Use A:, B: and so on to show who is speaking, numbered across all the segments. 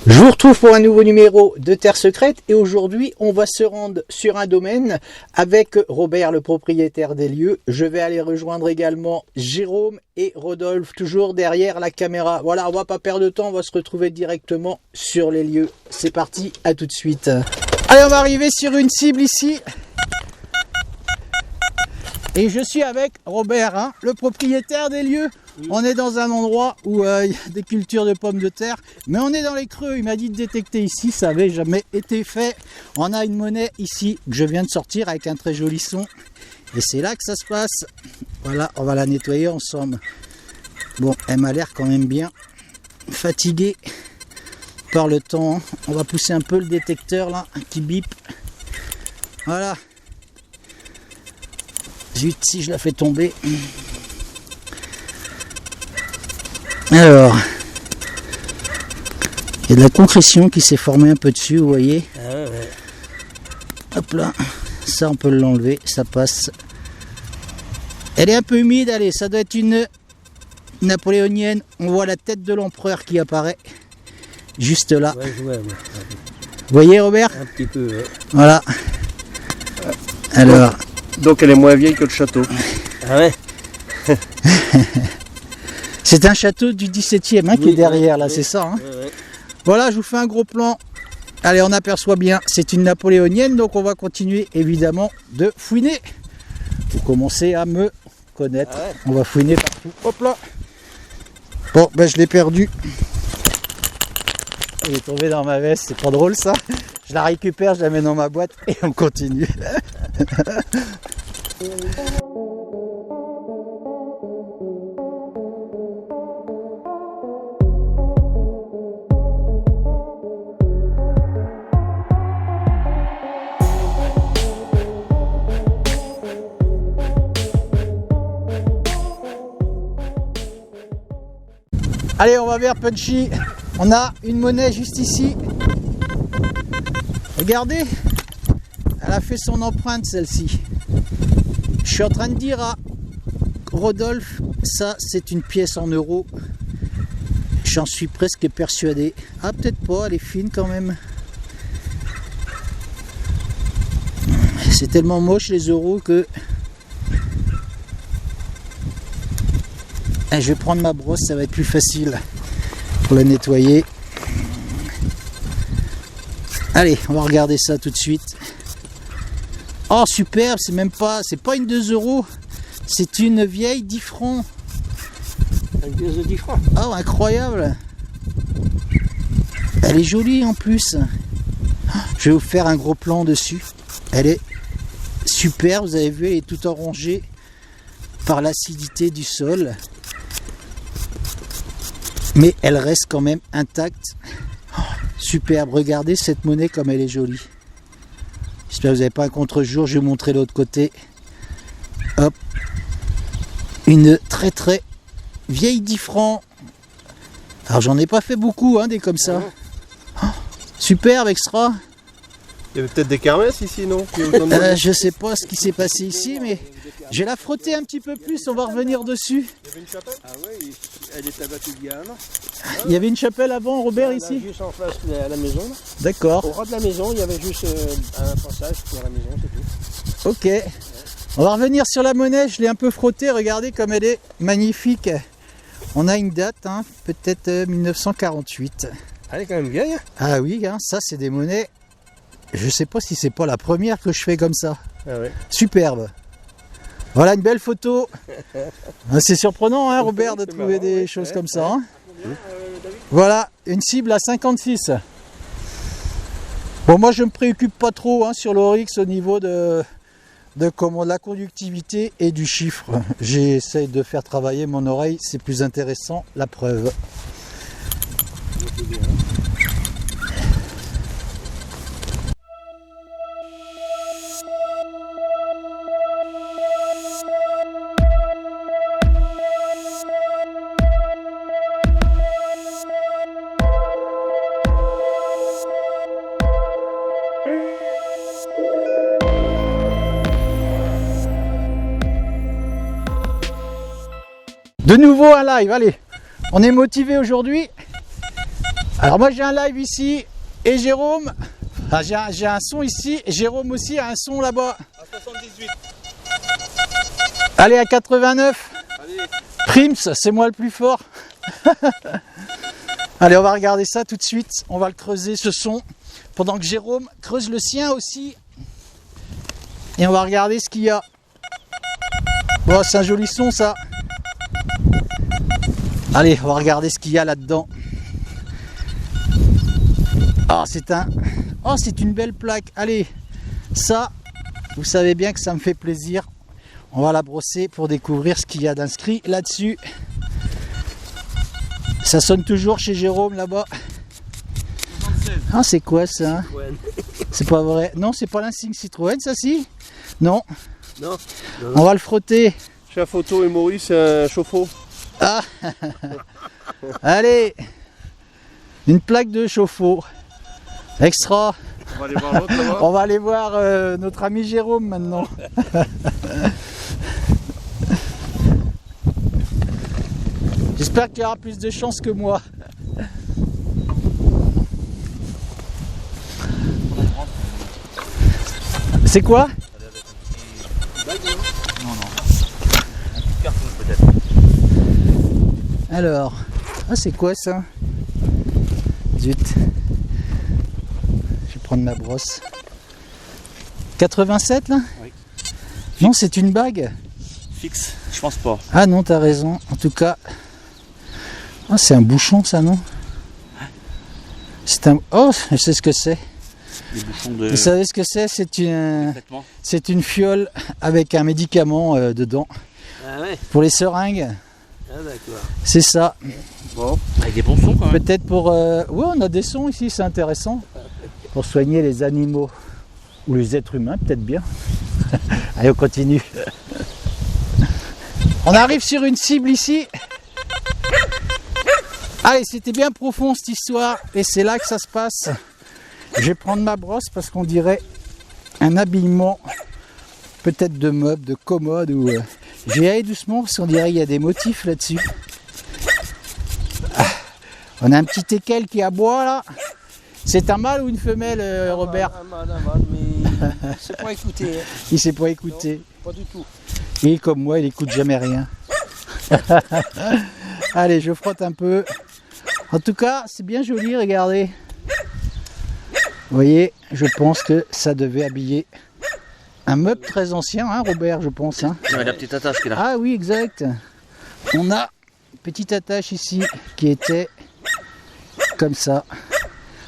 A: Je vous retrouve pour un nouveau numéro de Terre Secrète et aujourd'hui on va se rendre sur un domaine avec Robert, le propriétaire des lieux. Je vais aller rejoindre également Jérôme et Rodolphe, toujours derrière la caméra. Voilà, on va pas perdre de temps, on va se retrouver directement sur les lieux. C'est parti, à tout de suite. Allez, on va arriver sur une cible ici. Et je suis avec Robert, le propriétaire des lieux. On est dans un endroit où il y a des cultures de pommes de terre, mais on est dans les creux. Il m'a dit de détecter ici, ça n'avait jamais été fait. On a une monnaie ici que je viens de sortir avec un très joli son. Et c'est là que ça se passe. Voilà, on va la nettoyer ensemble. Bon, elle m'a l'air quand même bien fatiguée par le temps. On va pousser un peu le détecteur là, qui bip. Voilà. Zut, si je la fais tomber. Alors, il y a de la concrétion qui s'est formée un peu dessus, vous voyez. Ah ouais. Hop là, ça on peut l'enlever, ça passe. Elle est un peu humide, allez, ça doit être une napoléonienne. On voit la tête de l'empereur qui apparaît juste là. Ouais, ouais. Vous voyez, Robert?
B: Un petit peu, ouais.
A: Voilà. Alors.
B: Donc elle est moins vieille que le château. Ah ouais.
A: C'est un château du 17e qui est derrière là, c'est ça. Hein.
B: Ouais.
A: Voilà, je vous fais un gros plan. Allez, on aperçoit bien, c'est une napoléonienne, donc on va continuer évidemment de fouiner. Vous commencez à me connaître. Ah ouais. On va fouiner partout. Hop là. Bon, ben je l'ai perdu. Il est tombé dans ma veste, c'est pas drôle ça. Je la récupère, je la mets dans ma boîte et on continue. Allez, on va vers Punchy. On a une monnaie juste ici. Regardez, elle a fait son empreinte celle-ci. Je suis en train de dire à Rodolphe, ça c'est une pièce en euros. J'en suis presque persuadé. Ah, peut-être pas, elle est fine quand même. C'est tellement moche les euros que... Je vais prendre ma brosse, ça va être plus facile pour la nettoyer. Allez, on va regarder ça tout de suite. Oh superbe, c'est pas une 2 euros, c'est une vieille 10 francs.
B: Une pièce de 10 francs.
A: Oh incroyable. Elle est jolie en plus. Je vais vous faire un gros plan dessus. Elle est superbe, vous avez vu, elle est tout orangée par l'acidité du sol. Mais elle reste quand même intacte. Oh, superbe, regardez cette monnaie comme elle est jolie. J'espère que vous n'avez pas un contre-jour, je vais vous montrer l'autre côté. Hop. Une très très vieille 10 francs. Alors j'en ai pas fait beaucoup, des comme ça. Oh, superbe, extra.
B: Il y avait peut-être des kermesses ici, non?
A: Je sais pas ce qui s'est passé ici, mais je vais la frotter un petit peu plus, on va revenir dessus.
B: Il y avait une chapelle? Ah oui, elle était abattue il y a un an.
A: Il y avait une chapelle avant, Robert, ici?
B: Juste en face de la maison.
A: D'accord.
B: Au ras de la maison, il y avait juste un passage pour la maison, c'est tout.
A: Ok. On va revenir sur la monnaie, je l'ai un peu frottée, regardez comme elle est magnifique. On a une date, peut-être 1948.
B: Elle est quand même vieille.
A: Ah oui, ça c'est des monnaies. Je sais pas si c'est pas la première que je fais comme ça.
B: Ah ouais.
A: Superbe. Voilà une belle photo. C'est surprenant, Robert, de trouver des choses comme ça. Voilà, une cible à 56. Bon, moi je me préoccupe pas trop sur l'Oryx au niveau de la conductivité et du chiffre. J'essaye de faire travailler mon oreille, c'est plus intéressant, la preuve. De nouveau un live, allez, on est motivé aujourd'hui. Alors moi j'ai un live ici et Jérôme, j'ai un son ici et Jérôme aussi a un son là-bas.
C: À 78.
A: Allez à 89.
C: Allez.
A: Prims, c'est moi le plus fort. Allez, on va regarder ça tout de suite. On va le creuser ce son pendant que Jérôme creuse le sien aussi. Et on va regarder ce qu'il y a. Bon, c'est un joli son ça. Allez, on va regarder ce qu'il y a là-dedans. Ah, c'est une belle plaque. Allez, ça, vous savez bien que ça me fait plaisir. On va la brosser pour découvrir ce qu'il y a d'inscrit là-dessus. Ça sonne toujours chez Jérôme là-bas. Ah, c'est quoi ça? C'est pas vrai. Non, c'est pas l'insigne Citroën, ça si? Non.
B: Non.
A: On va le frotter.
B: J'ai la photo et Maurice, c'est un chauffe-eau.
A: Ah. Allez, une plaque de chauffe-eau. Extra.
B: On va aller voir l'autre là-bas.
A: On va aller voir notre ami Jérôme maintenant. J'espère qu'il y aura plus de chance que moi. C'est quoi?
C: Non. Un petit carton peut-être.
A: Alors, c'est quoi ça? Zut. Je vais prendre ma brosse. 87 là?
C: Oui.
A: Non, c'est une bague.
C: Fixe, je pense pas.
A: Ah non, t'as raison. En tout cas, c'est un bouchon ça, non? C'est un... Oh, je sais ce que c'est.
C: Les bouchons de...
A: Vous savez ce que c'est? C'est une fiole avec un médicament dedans.
B: Ah ouais.
A: Pour les seringues.
B: Ah d'accord.
A: C'est ça.
B: Bon.
C: Avec des bons sons quand même.
A: Peut-être pour... Oui, on a des sons ici, c'est intéressant. Pour soigner les animaux. Ou les êtres humains, peut-être bien. Allez, on continue. On arrive sur une cible ici. Allez, c'était bien profond cette histoire. Et c'est là que ça se passe. Je vais prendre ma brosse parce qu'on dirait un habillement. Peut-être de meubles, de commodes. Ou, je vais aller doucement parce qu'on dirait qu'il y a des motifs là-dessus. On a un petit équel qui aboie là. C'est un mâle ou une femelle, Robert?
B: Un mâle, mais il sait pas écouter. Hein.
A: Il sait pas écouter.
B: Non, pas du tout.
A: Et comme moi, il écoute jamais rien. Allez, je frotte un peu. En tout cas, c'est bien joli, regardez. Vous voyez, je pense que ça devait habiller un meuble très ancien, hein, Robert, je pense. Hein.
C: Il y a la petite attache qui est là.
A: Ah oui, exact. On a une petite attache ici qui était comme ça.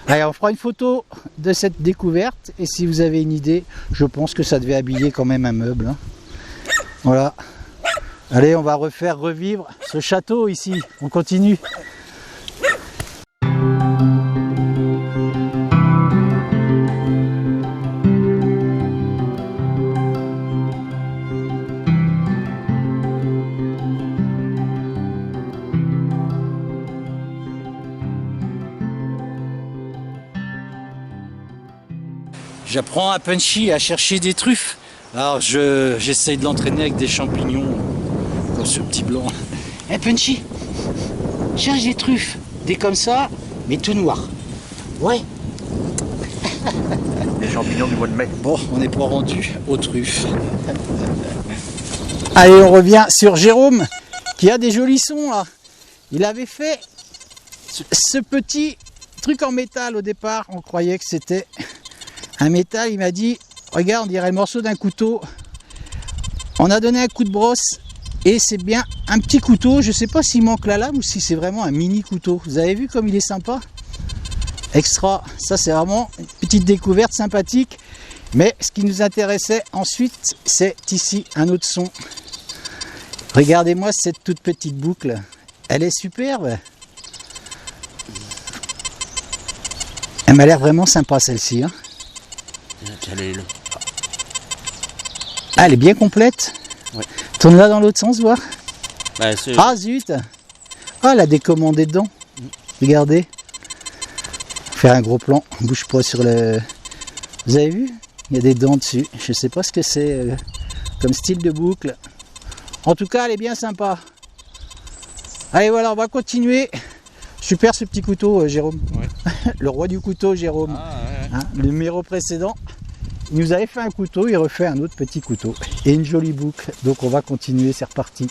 A: Allez, on fera une photo de cette découverte et si vous avez une idée, je pense que ça devait habiller quand même un meuble. Hein. Voilà. Allez, on va revivre ce château ici. On continue. J'apprends à Punchy à chercher des truffes. Alors j'essaye de l'entraîner avec des champignons, comme ce petit blanc. Hey Punchy, cherche des truffes, des comme ça, mais tout noir. Ouais.
C: Les champignons du mois de mai.
A: Bon, on n'est pas rendu aux truffes. Allez, on revient sur Jérôme, qui a des jolis sons là. Il avait fait ce petit truc en métal au départ, on croyait que c'était un métal, il m'a dit, regarde, on dirait le morceau d'un couteau. On a donné un coup de brosse et c'est bien un petit couteau. Je ne sais pas s'il manque la lame ou si c'est vraiment un mini couteau. Vous avez vu comme il est sympa? Extra, ça c'est vraiment une petite découverte sympathique. Mais ce qui nous intéressait ensuite, c'est ici un autre son. Regardez-moi cette toute petite boucle. Elle est superbe. Elle m'a l'air vraiment sympa celle-ci. Hein. Ah, elle est bien complète.
C: Ouais.
A: Tourne-la dans l'autre sens, voir.
C: Bah,
A: ah zut. Ah, elle a décommandé dedans. Regardez. Faire un gros plan. Bouge pas sur le... Vous avez vu? Il y a des dents dessus. Je sais pas ce que c'est comme style de boucle. En tout cas, elle est bien sympa. Allez, voilà, on va continuer. Super ce petit couteau, Jérôme.
C: Ouais.
A: Le roi du couteau, Jérôme.
C: Ah, ouais.
A: Hein, le numéro précédent, il nous avait fait un couteau, il refait un autre petit couteau. Et une jolie boucle. Donc on va continuer, c'est reparti.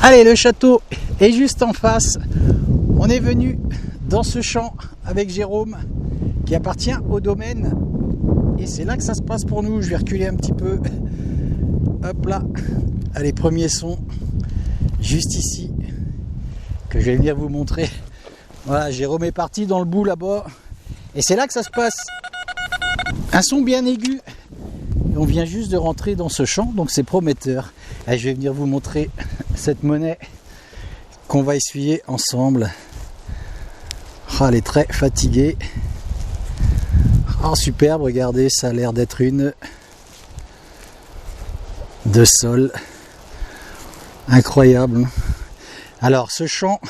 A: Allez, le château est juste en face. On est venu dans ce champ avec Jérôme qui appartient au domaine. Et c'est là que ça se passe pour nous. Je vais reculer un petit peu. Hop là. Allez, premier son. Juste ici. Que je vais venir vous montrer. Voilà, Jérôme est parti dans le bout là-bas. Et c'est là que ça se passe. Un son bien aigu. Et on vient juste de rentrer dans ce champ. Donc c'est prometteur. Allez, je vais venir vous montrer cette monnaie qu'on va essuyer ensemble. Oh, elle est très fatiguée. Oh, superbe, regardez, ça a l'air d'être une de sol. Incroyable. Alors, ce champ,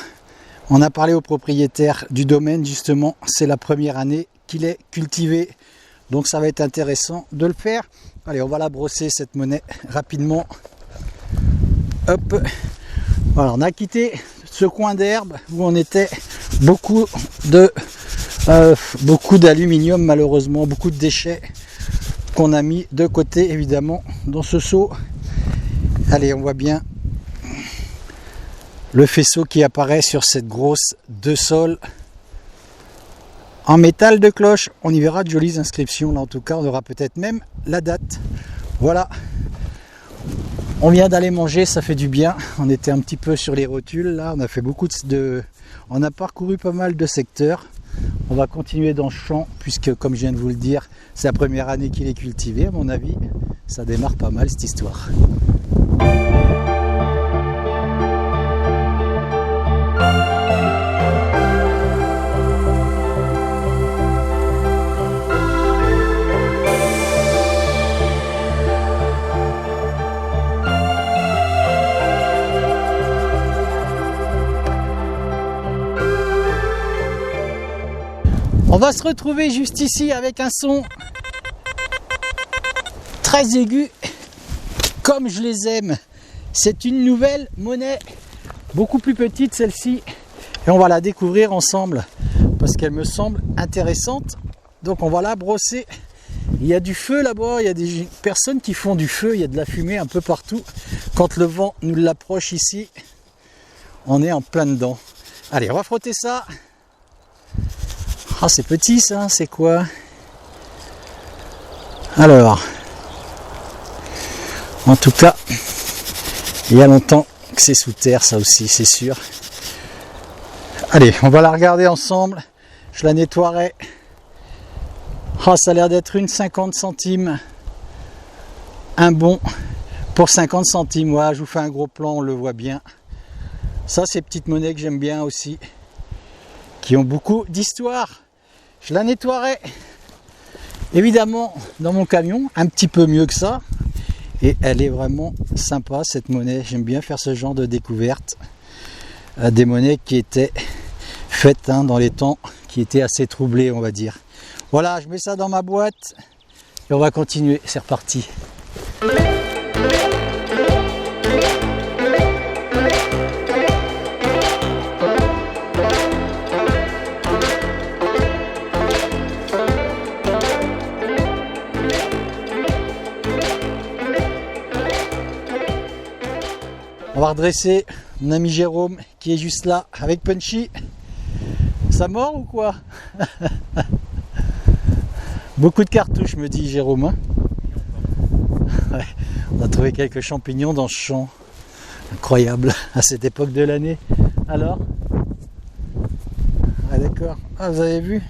A: on a parlé au propriétaire du domaine, justement, c'est la première année qu'il est cultivé. Donc, ça va être intéressant de le faire. Allez, on va la brosser, cette monnaie, rapidement. Hop. Voilà, on a quitté ce coin d'herbe où on était, beaucoup d'aluminium malheureusement, beaucoup de déchets qu'on a mis de côté évidemment dans ce seau. Allez, on voit bien le faisceau qui apparaît sur cette grosse de sol en métal de cloche. On y verra de jolies inscriptions là, en tout cas on aura peut-être même la date. Voilà. On vient d'aller manger, ça fait du bien. On était un petit peu sur les rotules là, on a fait on a parcouru pas mal de secteurs. On va continuer dans le champ puisque, comme je viens de vous le dire, c'est la première année qu'il est cultivé. À mon avis, ça démarre pas mal cette histoire. On va se retrouver juste ici avec un son très aigu, comme je les aime. C'est une nouvelle monnaie, beaucoup plus petite celle-ci, et on va la découvrir ensemble parce qu'elle me semble intéressante. Donc on va la brosser. Il y a du feu là-bas, il y a des personnes qui font du feu, il y a de la fumée un peu partout. Quand le vent nous l'approche ici, on est en plein dedans. Allez, on va frotter ça. Ah, c'est petit ça, c'est quoi? Alors, en tout cas, il y a longtemps que c'est sous terre, ça aussi, c'est sûr. Allez, on va la regarder ensemble. Je la nettoierai. Ah, ça a l'air d'être une 50 centimes. Un bon pour 50 centimes. Voilà, je vous fais un gros plan, on le voit bien. Ça, c'est petites monnaies que j'aime bien aussi, qui ont beaucoup d'histoire. Je la nettoierai évidemment dans mon camion, un petit peu mieux que ça. Et elle est vraiment sympa cette monnaie. J'aime bien faire ce genre de découverte. Des monnaies qui étaient faites dans les temps qui étaient assez troublés, on va dire. Voilà, je mets ça dans ma boîte et on va continuer. C'est reparti. On va redresser mon ami Jérôme qui est juste là avec Punchy. Ça mord ou quoi? Beaucoup de cartouches, me dit Jérôme. Hein, ouais, on a trouvé quelques champignons dans ce champ. Incroyable à cette époque de l'année. Alors? Ah d'accord. Ah, vous avez vu?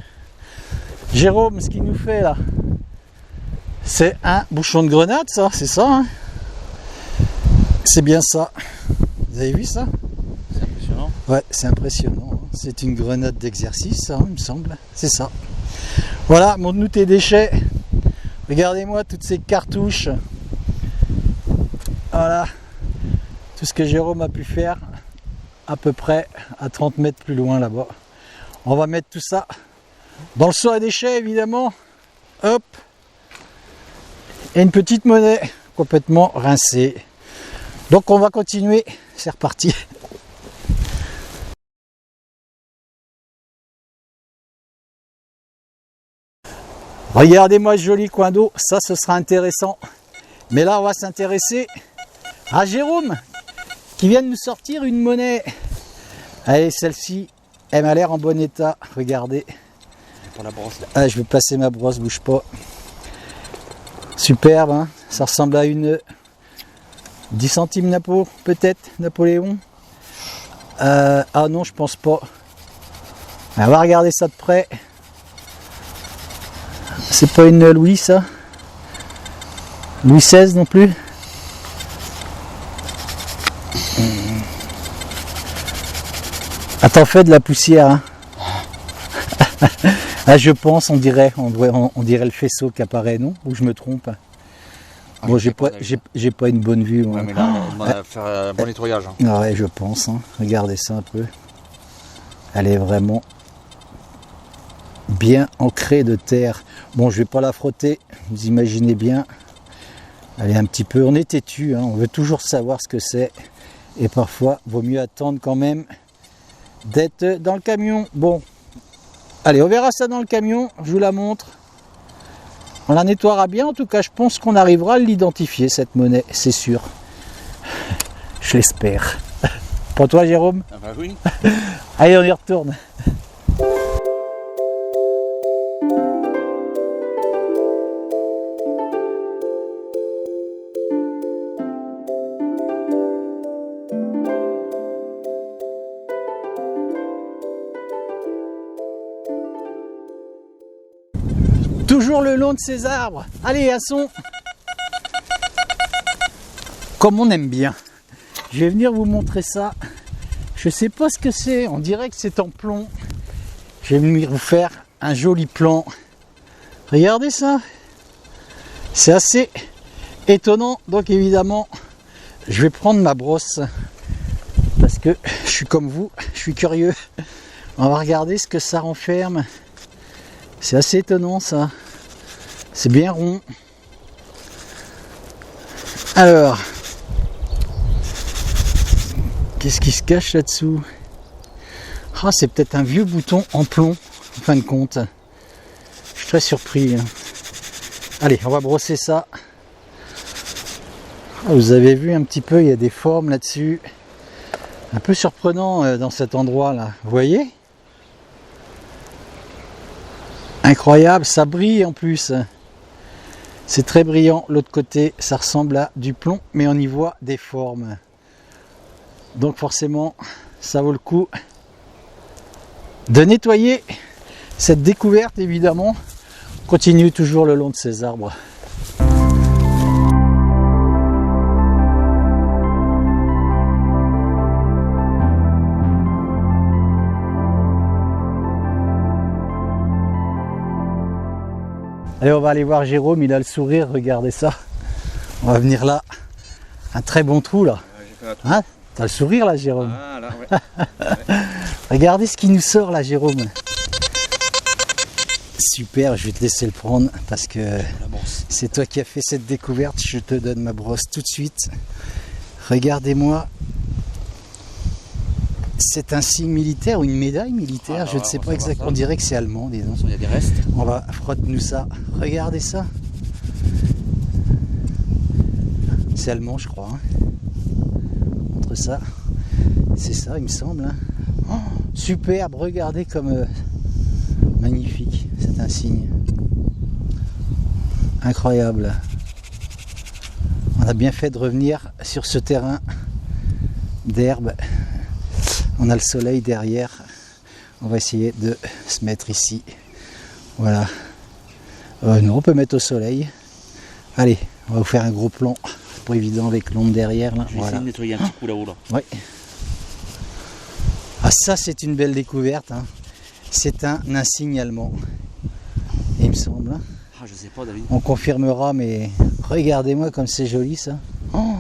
A: Jérôme, ce qu'il nous fait là, c'est un bouchon de grenade, ça, c'est ça, hein? C'est bien ça. Vous avez vu ça?
C: C'est impressionnant.
A: Ouais, c'est impressionnant. C'est une grenade d'exercice, ça, il me semble. C'est ça. Voilà, montre-nous tes déchets. Regardez-moi toutes ces cartouches. Voilà. Tout ce que Jérôme a pu faire à peu près à 30 mètres plus loin là-bas. On va mettre tout ça dans le seau à déchets, évidemment. Hop. Et une petite monnaie complètement rincée. Donc on va continuer. C'est reparti. Regardez-moi ce joli coin d'eau. Ça, ce sera intéressant. Mais là, on va s'intéresser à Jérôme qui vient de nous sortir une monnaie. Allez, celle-ci, elle m'a l'air en bon état. Regardez.
C: Pour la brosse là.
A: Ah, je vais passer ma brosse, bouge pas. Superbe, hein, ça ressemble à une 10 centimes Napo, peut-être, Napoléon. Ah non, je pense pas. On va regarder ça de près. C'est pas une Louis, ça? Louis XVI non plus? Attends, fait de la poussière, hein. Ah, je pense, on dirait le faisceau qui apparaît, non? Ou je me trompe? Bon, j'ai pas une bonne vue.
C: Ouais, mais là, on va faire un bon nettoyage. Hein.
A: Ah ouais, je pense. Hein. Regardez ça un peu. Elle est vraiment bien ancrée de terre. Bon, je vais pas la frotter. Vous imaginez bien. Elle est un petit peu... On est têtu, hein. On veut toujours savoir ce que c'est. Et parfois, vaut mieux attendre quand même d'être dans le camion. Bon. Allez, on verra ça dans le camion, je vous la montre. On la nettoiera bien, en tout cas je pense qu'on arrivera à l'identifier cette monnaie, c'est sûr. Je l'espère. Pour toi Jérôme?
C: Ah bah oui.
A: Allez, on y retourne. Toujours le long de ces arbres. Allez, à son. Comme on aime bien. Je vais venir vous montrer ça. Je sais pas ce que c'est. On dirait que c'est en plomb. Je vais venir vous faire un joli plan. Regardez ça. C'est assez étonnant. Donc évidemment, je vais prendre ma brosse. Parce que je suis comme vous. Je suis curieux. On va regarder ce que ça renferme. C'est assez étonnant ça. C'est bien rond. Alors, qu'est-ce qui se cache là-dessous? Ah, c'est peut-être un vieux bouton en plomb, en fin de compte. Je suis très surpris. Hein. Allez, on va brosser ça. Ah, vous avez vu un petit peu, il y a des formes là-dessus. Un peu surprenant dans cet endroit-là. Vous voyez? Incroyable, ça brille en plus. C'est très brillant. L'autre côté, ça ressemble à du plomb, mais on y voit des formes. Donc forcément, ça vaut le coup de nettoyer cette découverte, évidemment. On continue toujours le long de ces arbres. Allez, on va aller voir Jérôme, il a le sourire, regardez ça. On va venir là. Un très bon trou là. Hein? T'as le sourire là, Jérôme?
C: Ah, là, ouais.
A: Regardez ce qui nous sort là, Jérôme. Super, je vais te laisser le prendre parce que c'est toi qui as fait cette découverte. Je te donne ma brosse tout de suite. Regardez-moi. C'est un signe militaire ou une médaille militaire, je ne sais pas exactement. On dirait que c'est allemand, dis donc.
C: Il y a des restes.
A: On va frotte-nous ça. Regardez ça. C'est allemand, je crois. Montre ça. C'est ça, il me semble. Hein. Oh, superbe, regardez comme magnifique, c'est un signe. Incroyable. On a bien fait de revenir sur ce terrain d'herbe. On a le soleil derrière. On va essayer de se mettre ici. Voilà. Non, on peut mettre au soleil. Allez, on va vous faire un gros plan. C'est pas évident avec l'ombre derrière. Là.
C: Je vais essayer de nettoyer un petit coup là-haut. Là.
A: Ouais. Ah, ça, c'est une belle découverte. Hein. C'est un insigne allemand. Il me semble. Hein.
C: Ah, je sais pas, David.
A: On confirmera, mais regardez-moi comme c'est joli ça. Oh,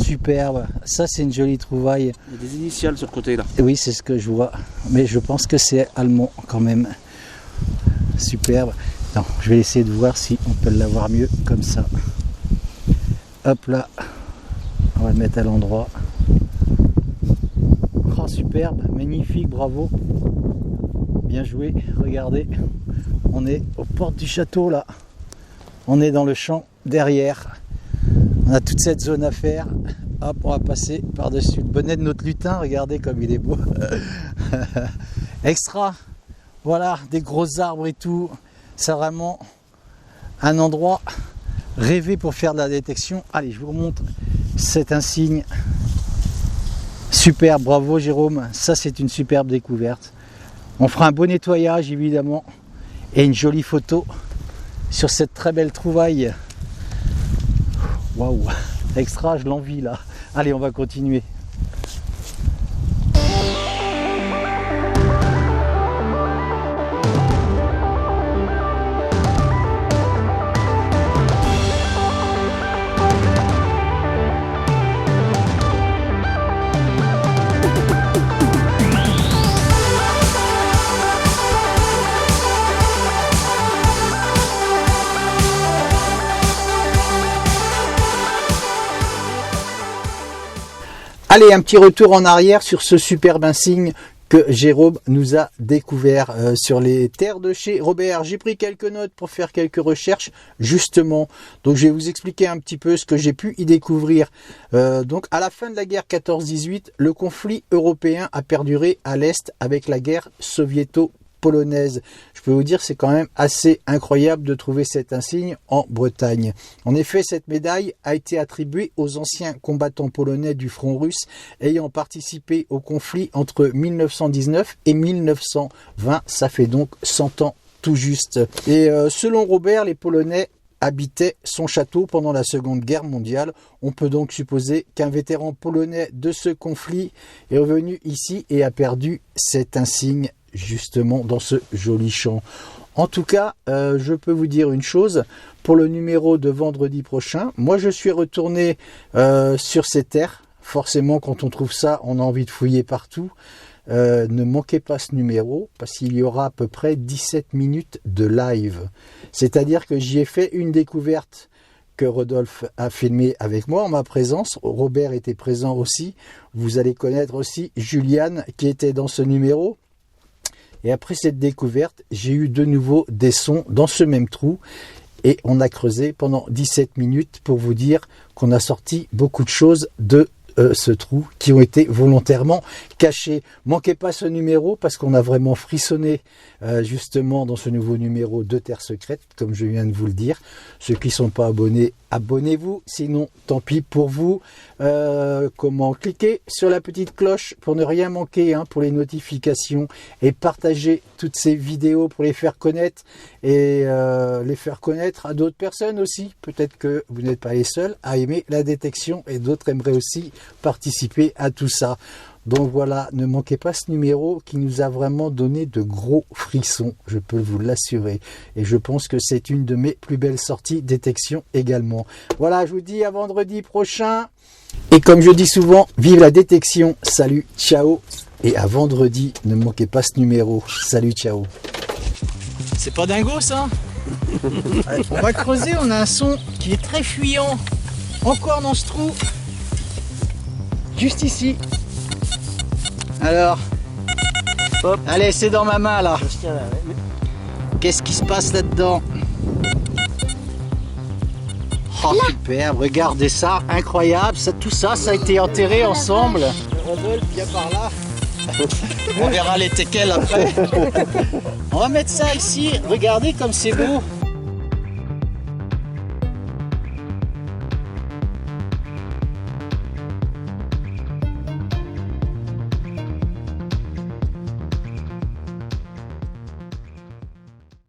A: superbe. Ça, c'est une jolie trouvaille.
C: Il y a des initiales sur le côté là.
A: Oui, c'est ce que je vois. Mais je pense que c'est allemand quand même. Superbe. Non, je vais essayer de voir si on peut l'avoir mieux comme ça. Hop là. On va le mettre à l'endroit. Oh, superbe, magnifique, bravo. Bien joué, regardez. On est aux portes du château là. On est dans le champ derrière. On a toute cette zone à faire. Hop, on va passer par-dessus le bonnet de notre lutin. Regardez comme il est beau. Extra. Voilà, des gros arbres et tout. C'est vraiment un endroit rêvé pour faire de la détection. Allez, je vous remontre cet insigne. Super, bravo Jérôme. Ça, c'est une superbe découverte. On fera un beau nettoyage évidemment et une jolie photo sur cette très belle trouvaille. Waouh, extra, je l'envie là. Allez, on va continuer. Allez, un petit retour en arrière sur ce superbe insigne que Jérôme nous a découvert sur les terres de chez Robert. J'ai pris quelques notes pour faire quelques recherches justement. Donc je vais vous expliquer un petit peu ce que j'ai pu y découvrir. Donc à la fin de la guerre 14-18, le conflit européen a perduré à l'Est avec la guerre soviéto-polonaise. Je peux vous dire, c'est quand même assez incroyable de trouver cet insigne en Bretagne. En effet, cette médaille a été attribuée aux anciens combattants polonais du front russe ayant participé au conflit entre 1919 et 1920. Ça fait donc 100 ans tout juste. Et selon Robert, les Polonais habitait son château pendant la Seconde Guerre mondiale. On peut donc supposer qu'un vétéran polonais de ce conflit est revenu ici et a perdu cet insigne justement dans ce joli champ. En tout cas, je peux vous dire une chose, pour le numéro de vendredi prochain, moi je suis retourné sur ces terres. Forcément, quand on trouve ça, on a envie de fouiller partout. Ne manquez pas ce numéro parce qu'il y aura à peu près 17 minutes de live. C'est-à-dire que j'y ai fait une découverte que Rodolphe a filmé avec moi en ma présence. Robert était présent aussi. Vous allez connaître aussi Juliane qui était dans ce numéro. Et après cette découverte, j'ai eu de nouveau des sons dans ce même trou. Et on a creusé pendant 17 minutes pour vous dire qu'on a sorti beaucoup de choses de ce trou qui ont été volontairement cachés. Manquez pas ce numéro parce qu'on a vraiment frissonné justement dans ce nouveau numéro de Terre Secrète, comme je viens de vous le dire. Ceux qui ne sont pas abonnés, abonnez-vous, sinon tant pis pour vous. Comment cliquer sur la petite cloche pour ne rien manquer pour les notifications et partager toutes ces vidéos pour les faire connaître et les faire connaître à d'autres personnes aussi. Peut-être que vous n'êtes pas les seuls à aimer la détection et d'autres aimeraient aussi participer à tout ça. Donc voilà, ne manquez pas ce numéro qui nous a vraiment donné de gros frissons, je peux vous l'assurer. Et je pense que c'est une de mes plus belles sorties détection également. Voilà, je vous dis à vendredi prochain. Et comme je dis souvent, vive la détection. Salut, ciao. Et à vendredi, ne manquez pas ce numéro. Salut, ciao. C'est pas dingo ça? Allez, on va creuser, on a un son qui est très fuyant. Encore dans ce trou. Juste ici. Alors, hop. Allez, c'est dans ma main là. Qu'est-ce qui se passe là-dedans? Oh, superbe, regardez ça, incroyable. Tout ça, ça a été enterré ensemble. Rodolphe, viens par là. On verra les teckels après. On va mettre ça ici. Regardez comme c'est beau.